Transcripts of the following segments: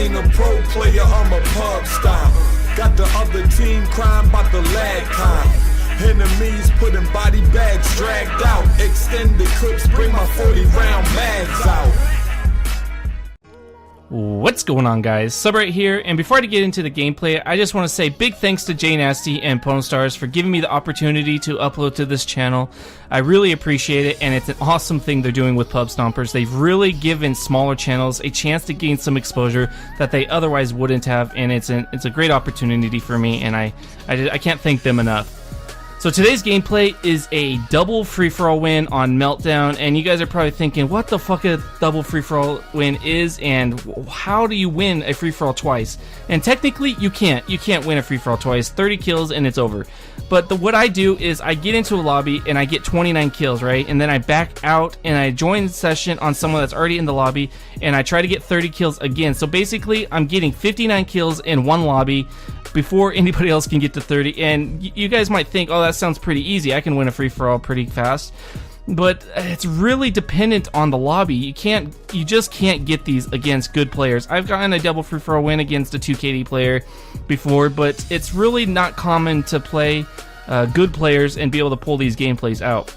ain't a pro player, I'm a pub stomper. Got the other team crying about the lag time. Enemies putting body bags dragged out. Extended clips bring my 40-round mags out. What's going on, guys? Sub right here, and before I get into the gameplay, I just want to say big thanks to Jay Nasty and PUBStomperz for giving me the opportunity to upload to this channel. I really appreciate it, and it's an awesome thing they're doing with PUBStomperz. They've really given smaller channels a chance to gain some exposure that they otherwise wouldn't have, and it's a great opportunity for me, and I can't thank them enough. So today's gameplay is a double free-for-all win on Meltdown, and you guys are probably thinking, what the fuck a double free-for-all win is, and how do you win a free-for-all twice? And technically, you can't win a free-for-all twice. 30 kills and it's over. But what I do is I get into a lobby and I get 29 kills, right? And then I back out and I join the session on someone that's already in the lobby, and I try to get 30 kills again. So basically, I'm getting 59 kills in one lobby before anybody else can get to 30. And you guys might think, oh, that sounds pretty easy, I can win a free-for-all pretty fast. But it's really dependent on the lobby. You just can't get these against good players. I've gotten a double free-for-all win against a 2KD player before, but it's really not common to play good players and be able to pull these gameplays out.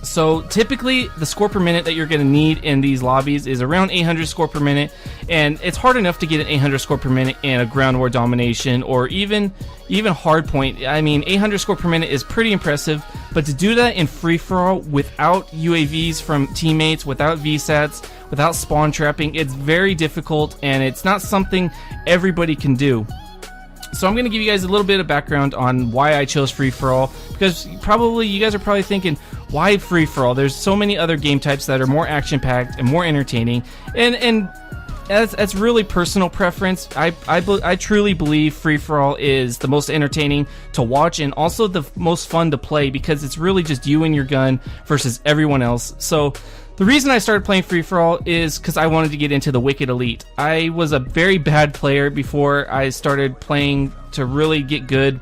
So typically the score per minute that you're going to need in these lobbies is around 800 score per minute, and it's hard enough to get an 800 score per minute in a ground war domination or even hardpoint. I mean, 800 score per minute is pretty impressive, but to do that in free-for-all without UAVs from teammates, without VSATs, without spawn trapping, it's very difficult, and it's not something everybody can do. So I'm going to give you guys a little bit of background on why I chose free-for-all, because you guys are probably thinking, why free-for-all? There's so many other game types that are more action-packed and more entertaining, and that's really personal preference. I truly believe free-for-all is the most entertaining to watch and also the most fun to play, because it's really just you and your gun versus everyone else. So the reason I started playing free-for-all is because I wanted to get into the Wicked Elite. I was a very bad player before I started playing to really get good.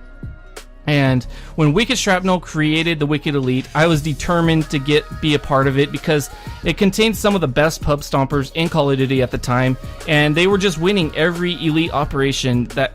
And when Wicked Shrapnel created the Wicked Elite, I was determined to be a part of it because it contained some of the best PUBStompers in Call of Duty at the time, and they were just winning every elite operation that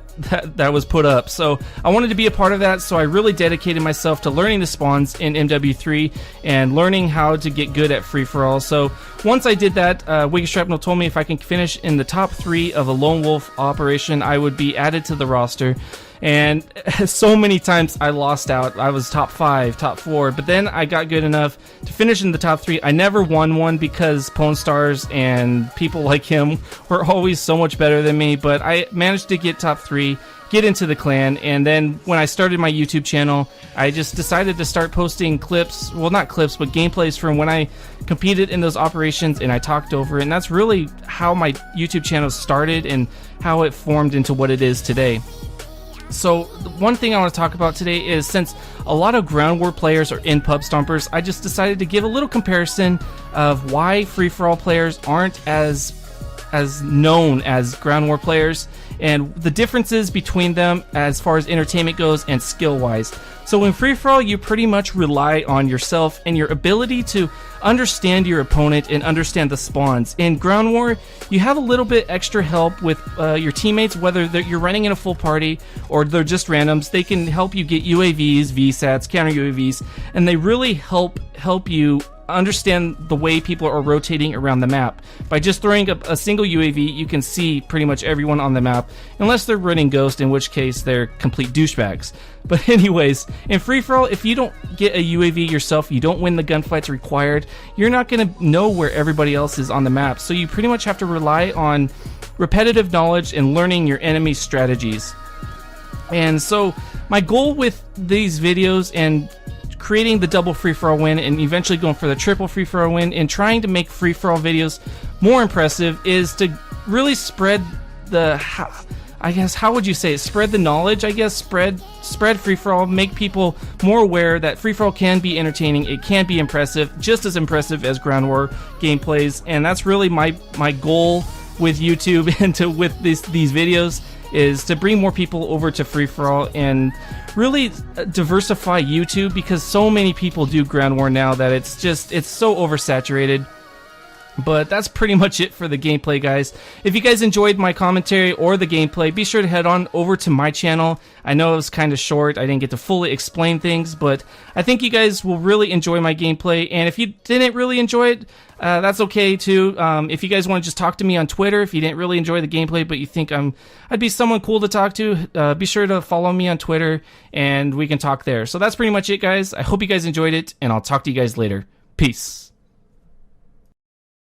was put up. So I wanted to be a part of that, so I really dedicated myself to learning the spawns in MW3 and learning how to get good at free-for-all. So once I did that, Wicked Shrapnel told me if I can finish in the top 3 of a Lone Wolf operation, I would be added to the roster. And so many times I lost out. I was top 5, top 4, but then I got good enough to finish in the top 3. I never won one because PUBStomperz and people like him were always so much better than me, but I managed to get top 3, get into the clan, and then when I started my YouTube channel, I just decided to start posting clips, well, not clips, but gameplays from when I competed in those operations, and I talked over it, and that's really how my YouTube channel started and how it formed into what it is today. So one thing I want to talk about today is, since a lot of ground war players are in PUBStomperz, I just decided to give a little comparison of why free-for-all players aren't as known as ground war players, and the differences between them as far as entertainment goes and skill-wise. So in free-for-all, you pretty much rely on yourself and your ability to understand your opponent and understand the spawns. In ground war, you have a little bit extra help with your teammates, whether you're running in a full party or they're just randoms. They can help you get UAVs, VSATs, counter UAVs, and they really help you understand the way people are rotating around the map. By just throwing up a single UAV, you can see pretty much everyone on the map, unless they're running Ghost, in which case they're complete douchebags. But anyways, in free-for-all, if you don't get a UAV yourself, you don't win the gunfights required, you're not going to know where everybody else is on the map. So you pretty much have to rely on repetitive knowledge and learning your enemy's strategies. And so my goal with these videos and creating the double free-for-all win and eventually going for the triple free-for-all win and trying to make free-for-all videos more impressive is to really spread the, I guess, how would you say it? Spread the knowledge, I guess. Spread free-for-all, make people more aware that free-for-all can be entertaining, it can be impressive, just as impressive as ground war gameplays, and that's really my goal with YouTube and with these videos, is to bring more people over to free-for-all and really diversify YouTube, because so many people do ground war now that it's so oversaturated. But that's pretty much it for the gameplay, guys. If you guys enjoyed my commentary or the gameplay, be sure to head on over to my channel. I know it was kind of short. I didn't get to fully explain things, but I think you guys will really enjoy my gameplay. And if you didn't really enjoy it, that's okay too. If you guys want to just talk to me on Twitter, if you didn't really enjoy the gameplay, but you think I'd be someone cool to talk to, be sure to follow me on Twitter and we can talk there. So that's pretty much it, guys. I hope you guys enjoyed it, and I'll talk to you guys later. Peace.